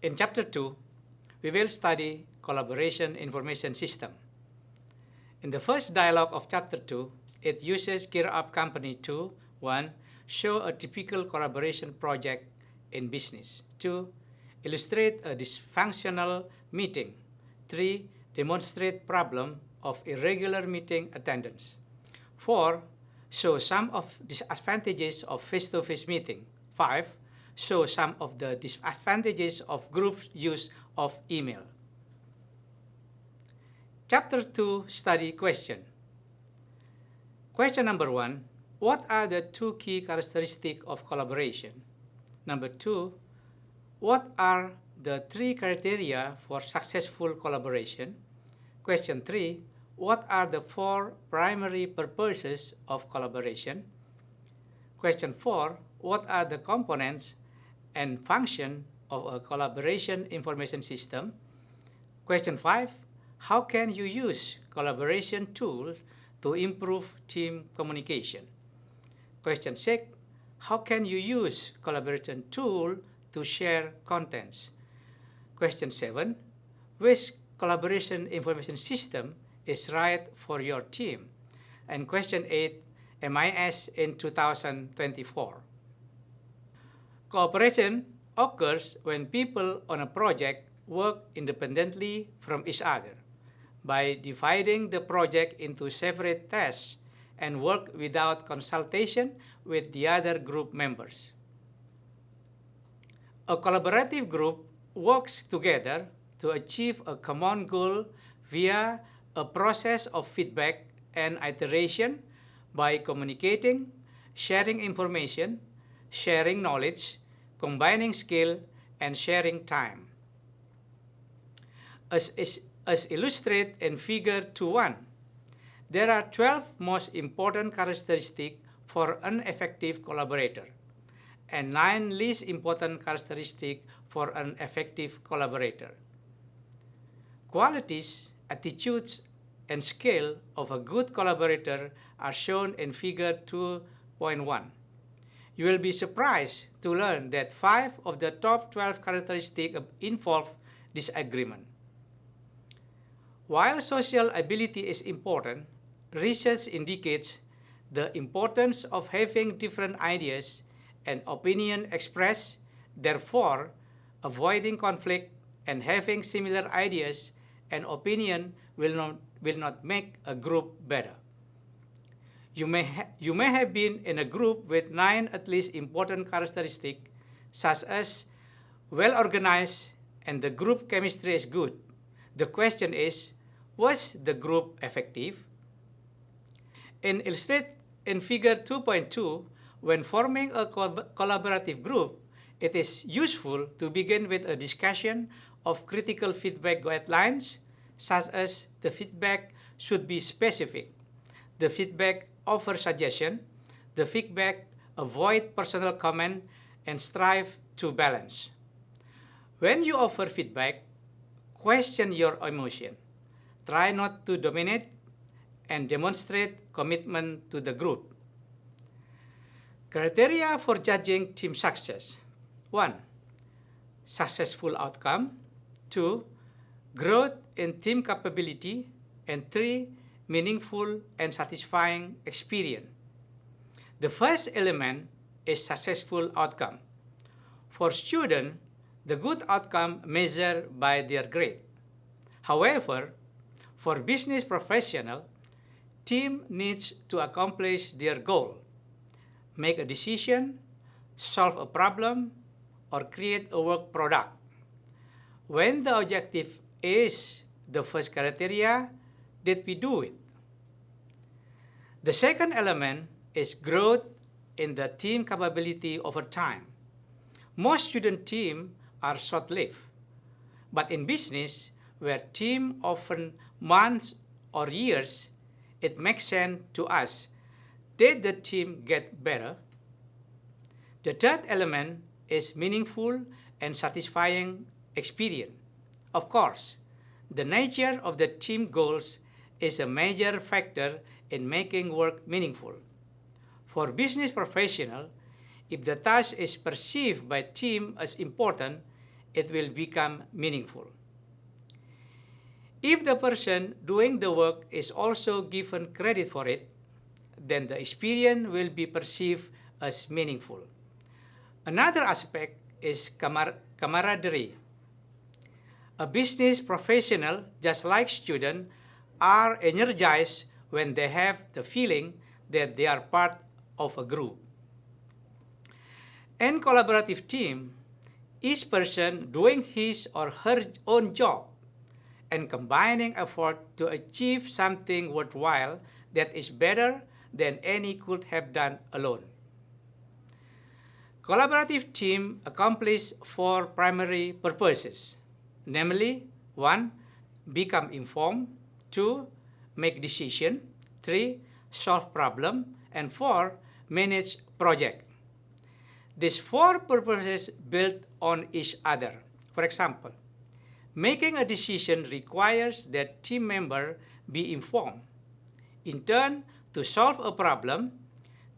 In Chapter 2, we will study collaboration information system. In the first dialogue of Chapter 2, it uses GearUp Company to 1. Show a typical collaboration project in business. 2. Illustrate a dysfunctional meeting. 3. Demonstrate problem of irregular meeting attendance. 4. Show some of disadvantages of face-to-face meeting. 5. Show some of the disadvantages of group use of email. Chapter 2 Study Question. Question number 1. What are the 2 key characteristics of collaboration? Number 2. What are the 3 criteria for successful collaboration? Question 3. What are the 4 primary purposes of collaboration? Question 4. What are the components and function of a collaboration information system? Question 5. How can you use collaboration tools to improve team communication? Question 6. How can you use collaboration tool to share contents? Question 7. Which collaboration information system is right for your team? And question 8. MIS in 2024. Cooperation occurs when people on a project work independently from each other by dividing the project into separate tasks and work without consultation with the other group members. A collaborative group works together to achieve a common goal via a process of feedback and iteration by communicating, sharing information, sharing knowledge, combining skill, and sharing time. As illustrated in Figure 2.1, there are 12 most important characteristics for an effective collaborator and 9 least important characteristics for an effective collaborator. Qualities, attitudes, and skill of a good collaborator are shown in Figure 2.1. You will be surprised to learn that 5 of the top 12 characteristics involve disagreement. While social ability is important, research indicates the importance of having different ideas and opinions expressed, therefore, avoiding conflict and having similar ideas and opinion will not make a group better. You may have been in a group with 9 at least important characteristics, such as well-organized and the group chemistry is good. The question is, was the group effective? In Figure 2.2, when forming a collaborative group, it is useful to begin with a discussion of critical feedback guidelines, such as the feedback should be specific, the feedback offer suggestion, the feedback avoid personal comment, and strive to balance. When you offer feedback, question your emotion. Try not to dominate and demonstrate commitment to the group. Criteria for judging team success. 1. Successful outcome. 2. Growth in team capability. And 3. Meaningful and satisfying experience. The first element is successful outcome. For students, the good outcome measured by their grade. However, for business professionals, team needs to accomplish their goal, make a decision, solve a problem, or create a work product. When the objective is the first criteria, did we do it? The second element is growth in the team capability over time. Most student teams are short-lived, but in business, where teams often months or years, it makes sense to ask, did the team get better? The third element is meaningful and satisfying experience. Of course, the nature of the team goals is a major factor in making work meaningful. For business professionals, if the task is perceived by team as important, it will become meaningful. If the person doing the work is also given credit for it, then the experience will be perceived as meaningful. Another aspect is camaraderie. A business professional, just like students, are energized when they have the feeling that they are part of a group. In collaborative team, each person doing his or her own job and combining effort to achieve something worthwhile that is better than any could have done alone. Collaborative team accomplish 4 primary purposes, namely 1. Become informed, 2. Make decision, 3. Solve problem, and 4. Manage project. These 4 purposes build on each other. For example, making a decision requires that team member be informed. In turn, to solve a problem,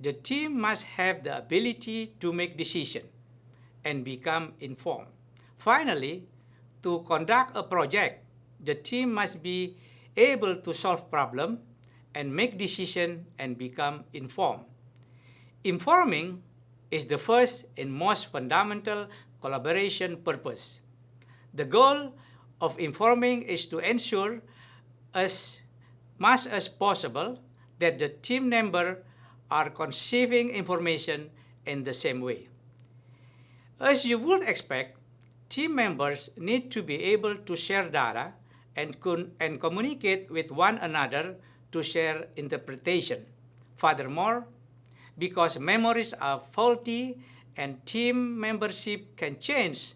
the team must have the ability to make decision and become informed. Finally, to conduct a project, the team must be able to solve problem and make decision and become informed. Informing is the first and most fundamental collaboration purpose. The goal of informing is to ensure as much as possible that the team members are conceiving information in the same way. As you would expect, team members need to be able to share data and communicate with one another to share interpretation. Furthermore, because memories are faulty and team membership can change,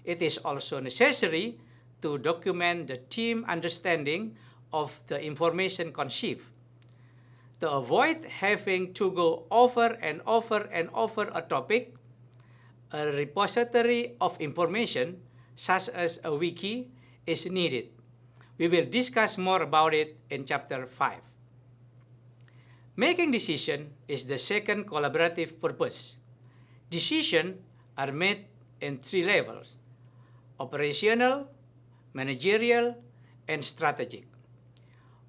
it is also necessary to document the team understanding of the information conceived. To avoid having to go over and over and over a topic, a repository of information, such as a wiki, is needed. We will discuss more about it in Chapter 5. Making decision is the second collaborative purpose. Decisions are made in 3 levels: operational, managerial, and strategic.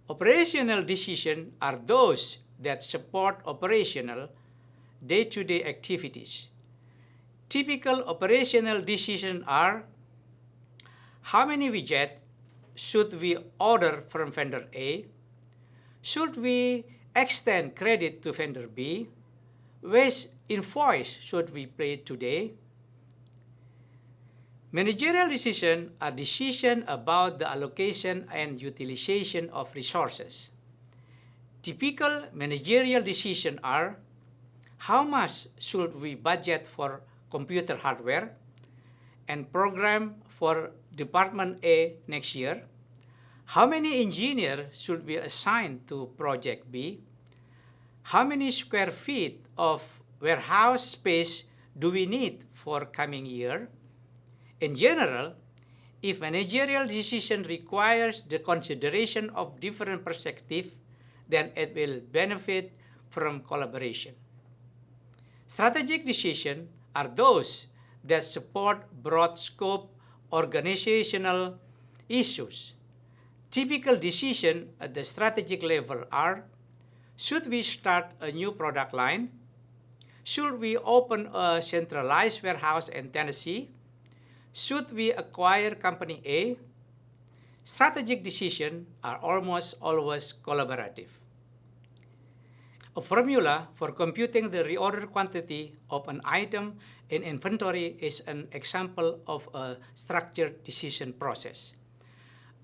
Operational decisions are those that support operational day-to-day activities. Typical operational decisions are: how many widgets should we order from vendor A? Should we extend credit to vendor B? Which invoice should we pay today? Managerial decisions are decisions about the allocation and utilization of resources. Typical managerial decisions are: how much should we budget for computer hardware and program for Department A next year? How many engineers should we assign to Project B? How many square feet of warehouse space do we need for coming year? In general, if managerial decision requires the consideration of different perspectives, then it will benefit from collaboration. Strategic decisions are those that support broad scope organizational issues. Typical decisions at the strategic level are: should we start a new product line? Should we open a centralized warehouse in Tennessee? Should we acquire company A? Strategic decisions are almost always collaborative. A formula for computing the reorder quantity of an item in inventory is an example of a structured decision process.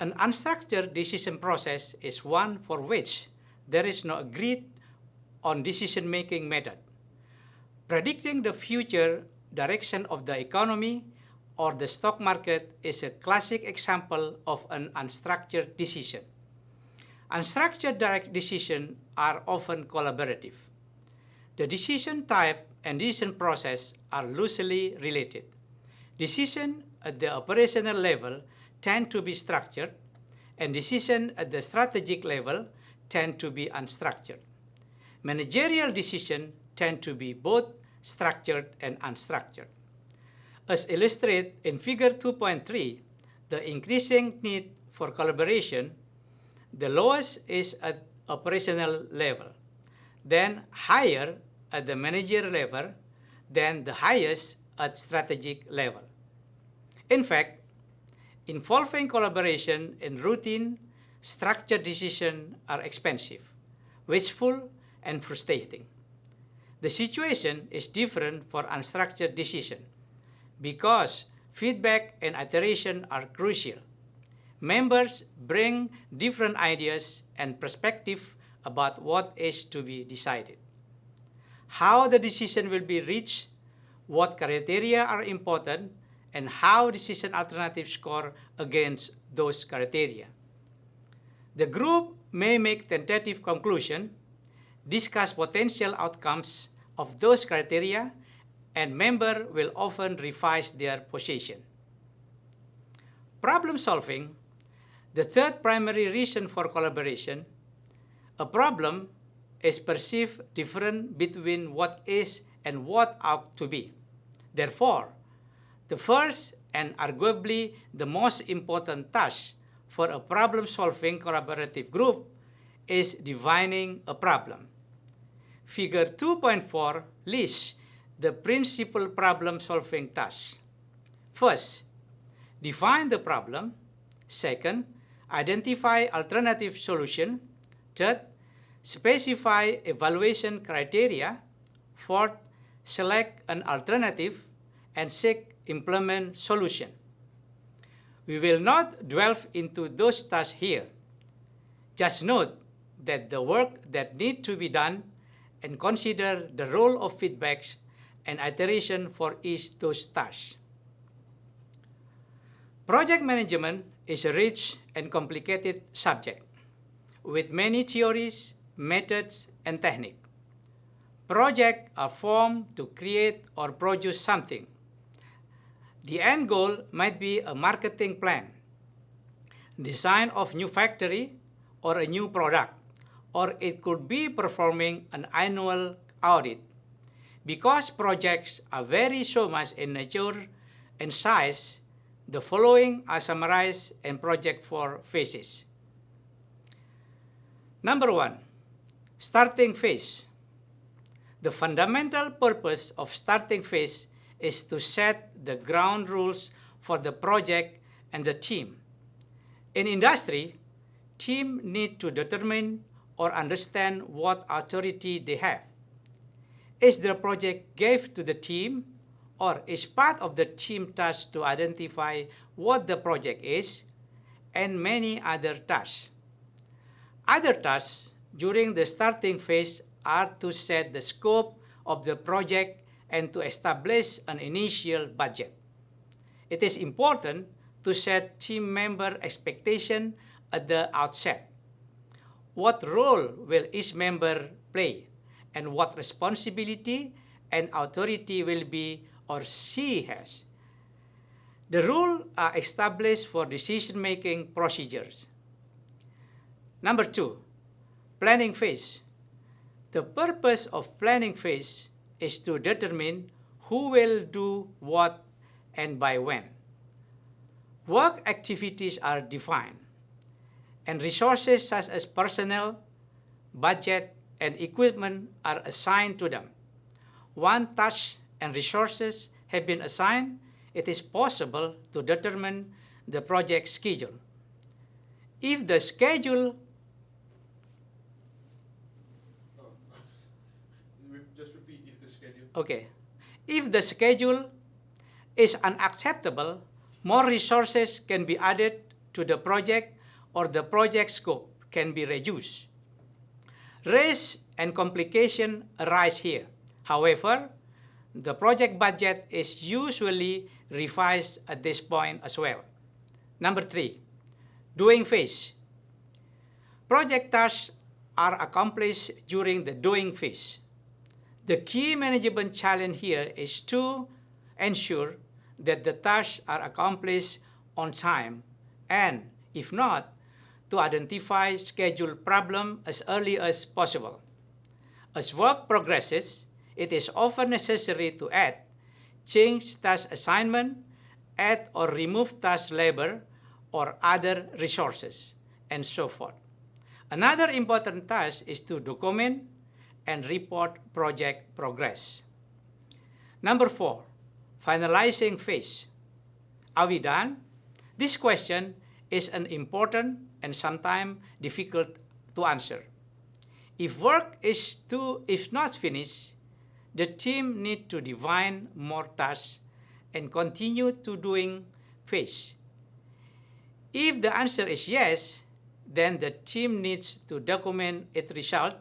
An unstructured decision process is one for which there is no agreed on decision-making method. Predicting the future direction of the economy or the stock market is a classic example of an unstructured decision. Unstructured direct decisions are often collaborative. The decision type and decision process are loosely related. Decisions at the operational level tend to be structured, and decisions at the strategic level tend to be unstructured. Managerial decisions tend to be both structured and unstructured. As illustrated in Figure 2.3, the increasing need for collaboration, the lowest is at operational level, then higher at the managerial level, then the highest at strategic level. In fact, involving collaboration in routine, structured decisions are expensive, wasteful, and frustrating. The situation is different for unstructured decision because feedback and iteration are crucial. Members bring different ideas and perspectives about what is to be decided. How the decision will be reached, what criteria are important, and how decision alternatives score against those criteria. The group may make tentative conclusions, discuss potential outcomes of those criteria, and members will often revise their position. Problem solving, the third primary reason for collaboration. A problem is perceived different between what is and what ought to be. Therefore, the first and arguably the most important task for a problem-solving collaborative group is defining a problem. Figure 2.4 lists the principal problem-solving tasks. First, define the problem. Second, identify alternative solution. Third, specify evaluation criteria. Fourth, select an alternative. And sixth, implement solution. We will not delve into those tasks here. Just note that the work that needs to be done and consider the role of feedbacks and iteration for each those tasks. Project management is a rich and complicated subject with many theories, methods, and techniques. Projects are formed to create or produce something. The end goal might be a marketing plan, design of new factory or a new product, or it could be performing an annual audit. Because projects are vary so much in nature and size, the following are summarized in Project 4 phases. Number 1, starting phase. The fundamental purpose of starting phase is to set the ground rules for the project and the team. In industry, teams need to determine or understand what authority they have. Is the project given to the team, or is part of the team task to identify what the project is, and many other tasks. Other tasks during the starting phase are to set the scope of the project and to establish an initial budget. It is important to set team member expectation at the outset. What role will each member play, and what responsibility and authority will be or she has. The rules are established for decision-making procedures. Number 2, planning phase. The purpose of planning phase is to determine who will do what and by when. Work activities are defined, and resources such as personnel, budget, and equipment are assigned to them. Once tasks and resources have been assigned, it is possible to determine the project schedule. If the schedule Just repeat if the schedule. Okay. If the schedule is unacceptable, more resources can be added to the project or the project scope can be reduced. Risks and complications arise here. However, the project budget is usually revised at this point as well. Number 3, doing phase. Project tasks are accomplished during the doing phase. The key management challenge here is to ensure that the tasks are accomplished on time and, if not, to identify schedule problem as early as possible. As work progresses, it is often necessary to add, change task assignment, add or remove task labor or other resources, and so forth. Another important task is to document and report project progress. Number 4, finalizing phase. Are we done? This question is an important and sometimes difficult to answer. If work is not finished, the team need to define more tasks and continue to doing phase. If the answer is yes, then the team needs to document its result,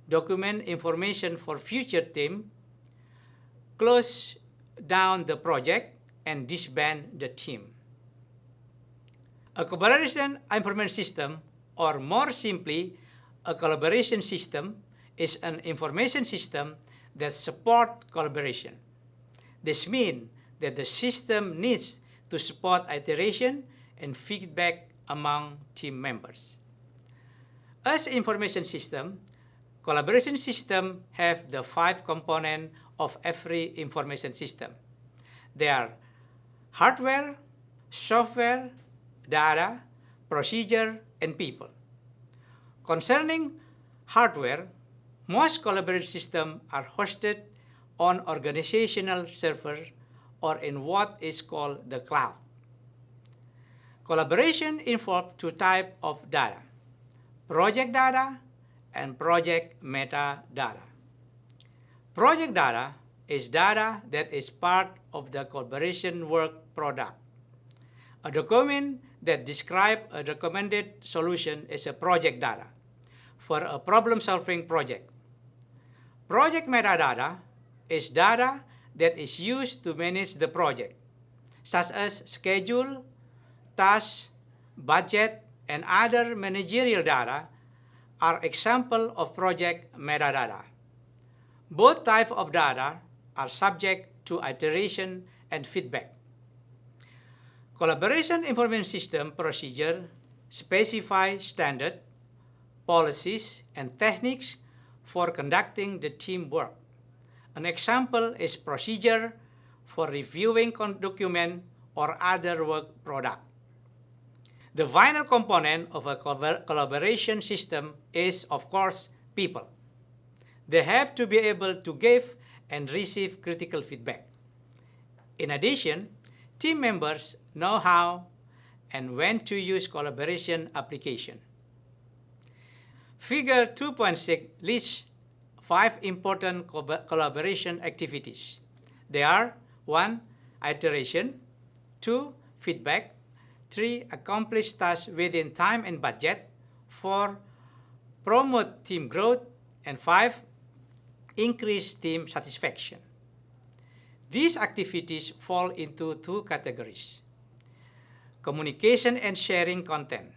document information for future team, close down the project, and disband the team. A collaboration information system, or more simply, a collaboration system, is an information system that supports collaboration. This means that the system needs to support iteration and feedback among team members. As information system, collaboration system have the 5 components of every information system. They are hardware, software, data, procedure, and people. Concerning hardware, most collaboration systems are hosted on organizational servers or in what is called the cloud. Collaboration involves 2 types of data: project data and project metadata. Project data is data that is part of the collaboration work product. A document that describes a recommended solution is a project data for a problem-solving project. Project metadata is data that is used to manage the project, such as schedule, tasks, budget, and other managerial data are examples of project metadata. Both types of data are subject to iteration and feedback. Collaboration information system procedure specify standard, policies, and techniques for conducting the team work. An example is procedure for reviewing document or other work product. The final component of a collaboration system is, of course, people. They have to be able to give and receive critical feedback. In addition, team members know how and when to use collaboration application. Figure 2.6 lists 5 important collaboration activities. They are 1. Iteration, 2. Feedback, 3. Accomplish tasks within time and budget, 4. Promote team growth, and 5. Increase team satisfaction. These activities fall into 2 categories: communication and sharing content.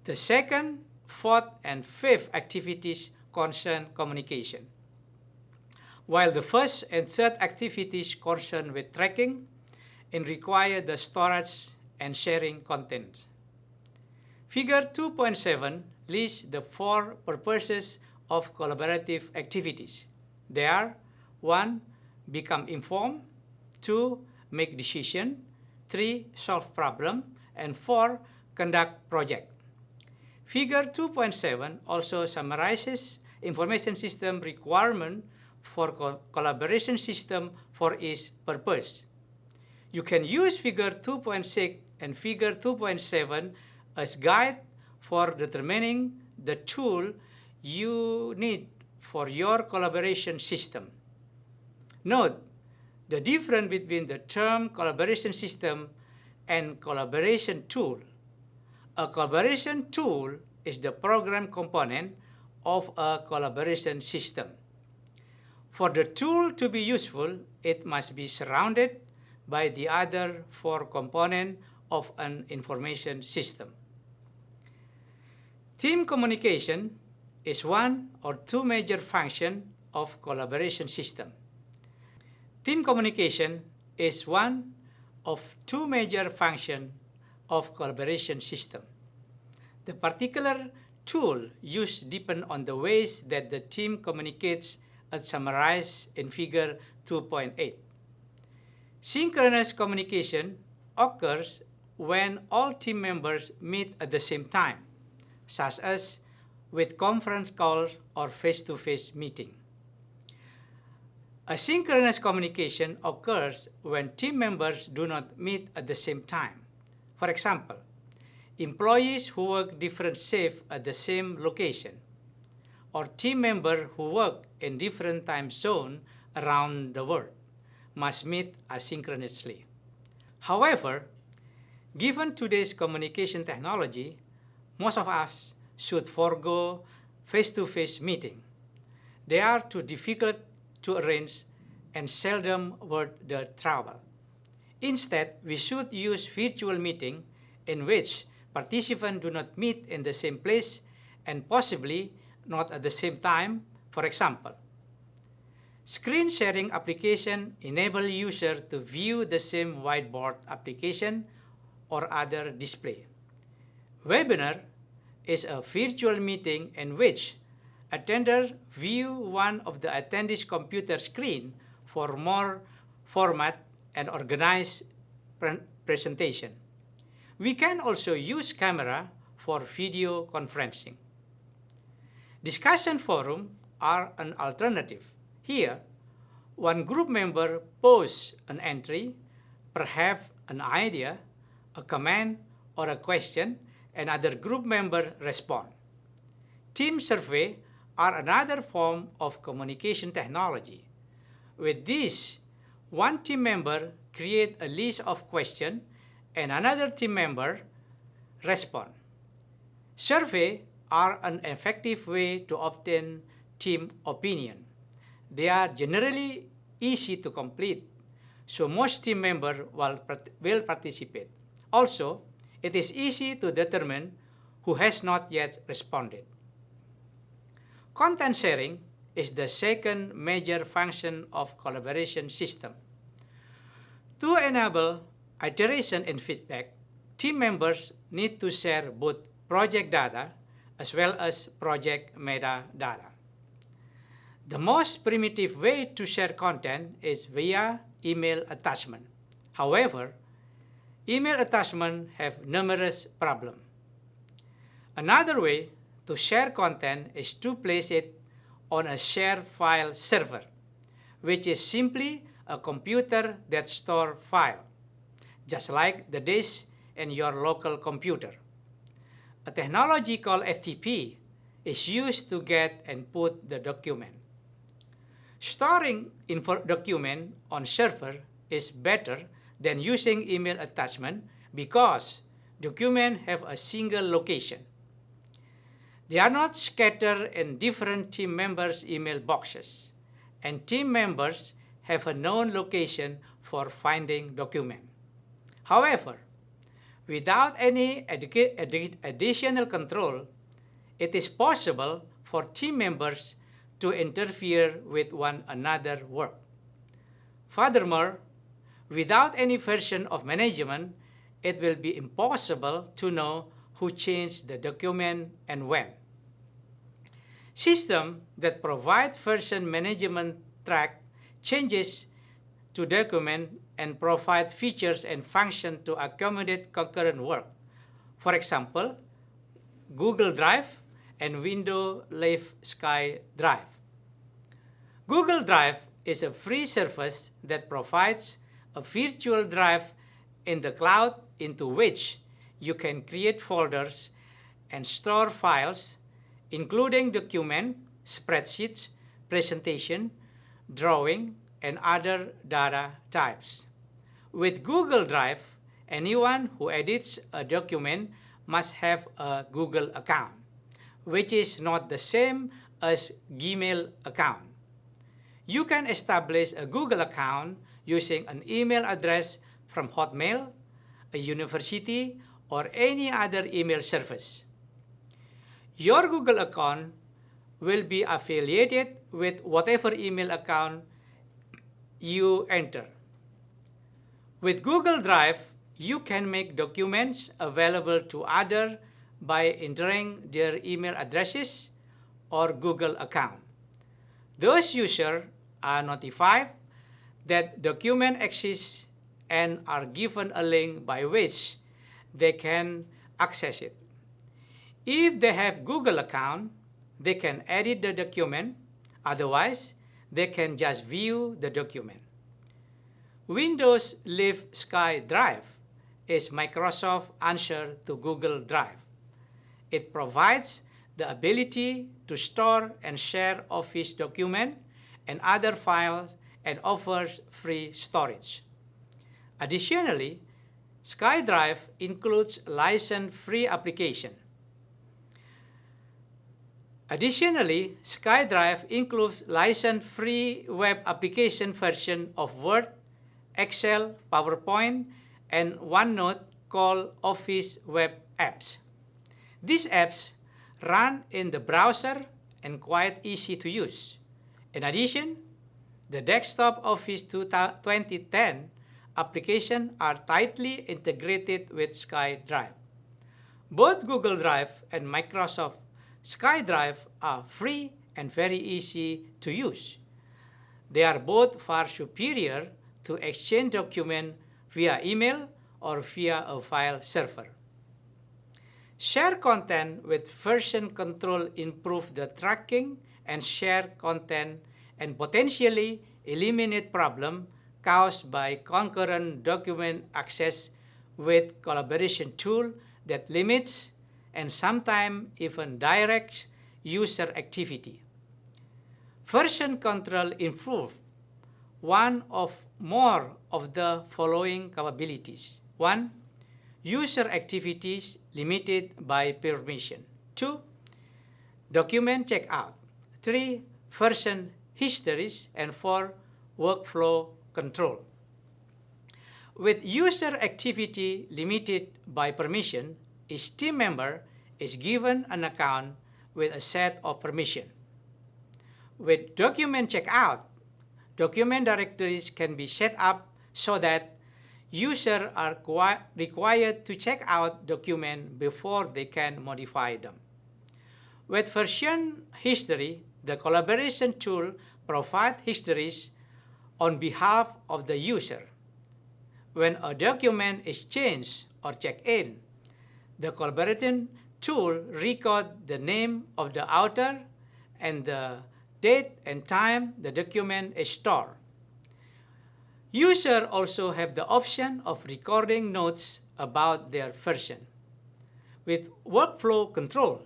The second, fourth, and fifth activities concern communication, while the first and third activities concern with tracking and require the storage and sharing content. Figure 2.7 lists the 4 purposes of collaborative activities. They are 1. Become informed, 2. Make decision, 3. Solve problem, and 4. Conduct project. Figure 2.7 also summarizes information system requirement for collaboration system for its purpose. You can use Figure 2.6 and Figure 2.7 as guide for determining the tool you need for your collaboration system. Note the difference between the term collaboration system and collaboration tool. A collaboration tool is the program component of a collaboration system. For the tool to be useful, it must be surrounded by the other 4 components of an information system. Team communication is one or 2 major functions of collaboration system. Team communication is one of 2 major functions of collaboration system. The particular tool used depends on the ways that the team communicates as summarized in Figure 2.8. Synchronous communication occurs when all team members meet at the same time, such as with conference calls or face-to-face meeting. Asynchronous communication occurs when team members do not meet at the same time. For example, employees who work different shifts at the same location, or team members who work in different time zones around the world must meet asynchronously. However, given today's communication technology, most of us should forego face-to-face meeting. They are too difficult to arrange and seldom worth the trouble. Instead, we should use virtual meeting in which participants do not meet in the same place and possibly not at the same time. For example, screen sharing application enable users to view the same whiteboard application or other display. Webinar is a virtual meeting in which attenders view one of the attendees' computer screen for more format and organized presentation. We can also use camera for video conferencing. Discussion forums are an alternative. Here, one group member posts an entry, perhaps an idea, a comment, or a question, and other group members respond. Team survey are another form of communication technology. With this, one team member creates a list of questions and another team member respond. Surveys are an effective way to obtain team opinion. They are generally easy to complete, so most team members will participate. Also, it is easy to determine who has not yet responded. Content sharing is the second major function of collaboration system. To enable iteration and feedback, team members need to share both project data as well as project metadata. The most primitive way to share content is via email attachment. However, email attachments have numerous problems. Another way to share content is to place it on a shared file server, which is simply a computer that stores files, just like the disk in your local computer. A technology called FTP is used to get and put the document. Storing document on server is better than using email attachment because documents have a single location. They are not scattered in different team members' email boxes, and team members have a known location for finding document. However, without any additional control, it is possible for team members to interfere with one another's work. Furthermore, without any version of management, it will be impossible to know who changed the document and when. Systems that provide version management track changes to document and provide features and functions to accommodate concurrent work. For example, Google Drive and Windows Live SkyDrive. Google Drive is a free service that provides a virtual drive in the cloud into which you can create folders and store files, including documents, spreadsheets, presentation, drawing, and other data types. With Google Drive, anyone who edits a document must have a Google account, which is not the same as Gmail account. You can establish a Google account using an email address from Hotmail, a university, or any other email service. Your Google account will be affiliated with whatever email account you enter. With Google Drive, you can make documents available to others by entering their email addresses or Google account. Those users are notified that document exists and are given a link by which they can access it. If they have Google account, they can edit the document. Otherwise, they can just view the document. Windows Live SkyDrive is Microsoft's answer to Google Drive. It provides the ability to store and share Office documents and other files and offers free storage. Additionally, SkyDrive includes license-free application. Additionally, SkyDrive includes license-free web application version of Word, Excel, PowerPoint, and OneNote called Office Web Apps. These apps run in the browser and quite easy to use. In addition, the desktop Office 2010 applications are tightly integrated with SkyDrive. Both Google Drive and Microsoft SkyDrive are free and very easy to use. They are both far superior to exchange documents via email or via a file server. Share content with version control improve the tracking and share content and potentially eliminate problems caused by concurrent document access with collaboration tool that limits and sometimes even directs user activity. Version control improve one of more of the following capabilities. 1. User activities limited by permission. 2. Document checkout. 3. Version histories. And 4. Workflow control. With user activity limited by permission, each team member is given an account with a set of permission. With document checkout, document directories can be set up so that users are required to check out documents before they can modify them. With version history, the collaboration tool provides histories on behalf of the user. When a document is changed or checked in, the collaboration tool records the name of the author and the date and time the document is stored. Users also have the option of recording notes about their version. With workflow control,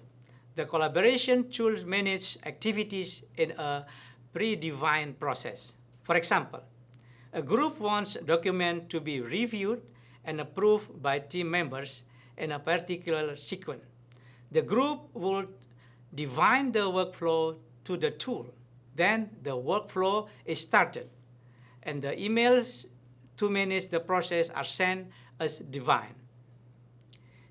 the collaboration tool manages activities in a predefined process. For example, a group wants a document to be reviewed and approved by team members in a particular sequence. The group will define the workflow to the tool. Then the workflow is started, and the emails to manage the process are sent as defined.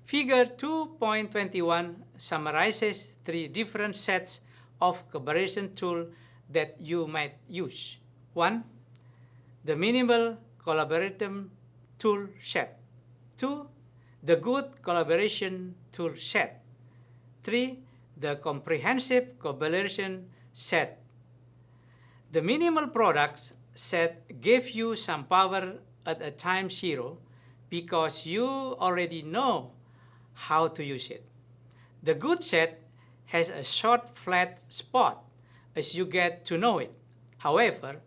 Figure 2.21 summarizes 3 different sets of collaboration tools that you might use. 1. The minimal collaboration tool set. 2. The good collaboration tool set. 3. The comprehensive collaboration set. The minimal products set gives you some power at a time zero because you already know how to use it. The good set has a short flat spot as you get to know it. However,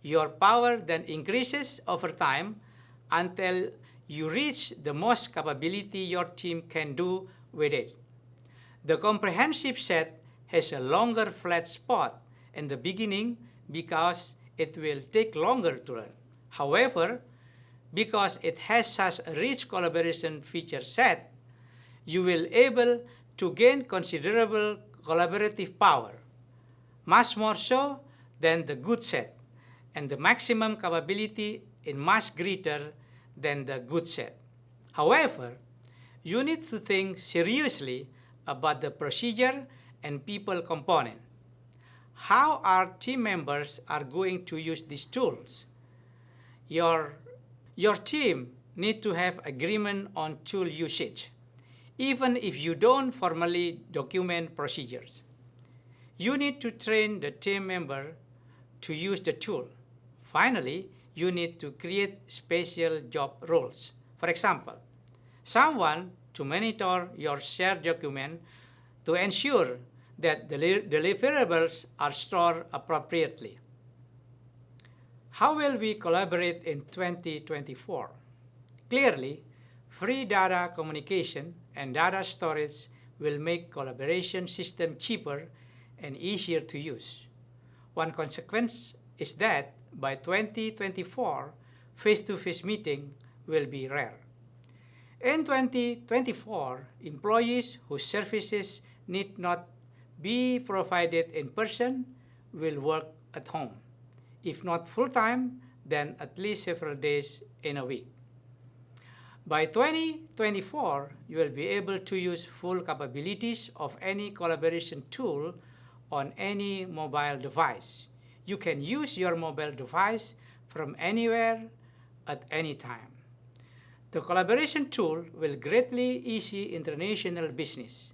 your power then increases over time until you reach the most capability your team can do with it. The comprehensive set has a longer flat spot in the beginning because it will take longer to learn. However, because it has such a rich collaboration feature set, you will be able to gain considerable collaborative power, much more so than the good set, and the maximum capability is much greater than the good set. However, you need to think seriously about the procedure and people component. How our team members are going to use these tools? Your team need to have agreement on tool usage, even if you don't formally document procedures. You need to train the team member to use the tool. Finally, you need to create special job roles. For example, someone to monitor your shared document to ensure that the deliverables are stored appropriately. How will we collaborate in 2024? Clearly, free data communication and data storage will make collaboration system cheaper and easier to use. One consequence is that by 2024, face-to-face meeting will be rare. In 2024, employees whose services need not be provided in person will work at home. If not full-time, then at least several days in a week. By 2024, you will be able to use full capabilities of any collaboration tool on any mobile device. You can use your mobile device from anywhere at any time. The collaboration tool will greatly ease international business.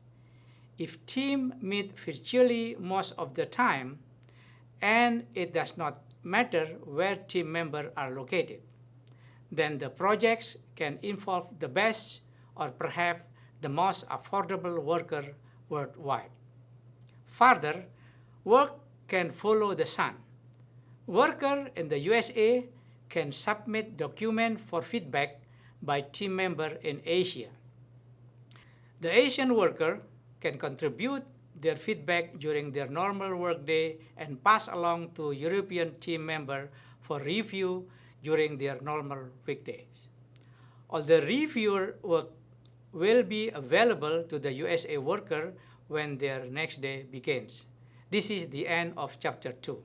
If teams meet virtually most of the time, and it does not matter where team members are located, then the projects can involve the best or perhaps the most affordable worker worldwide. Further, work can follow the sun. Workers in the USA can submit documents for feedback by team members in Asia. The Asian worker can contribute their feedback during their normal workday and pass along to European team members for review during their normal weekdays. All the reviewer work will be available to the USA worker when their next day begins. This is the end of chapter 2.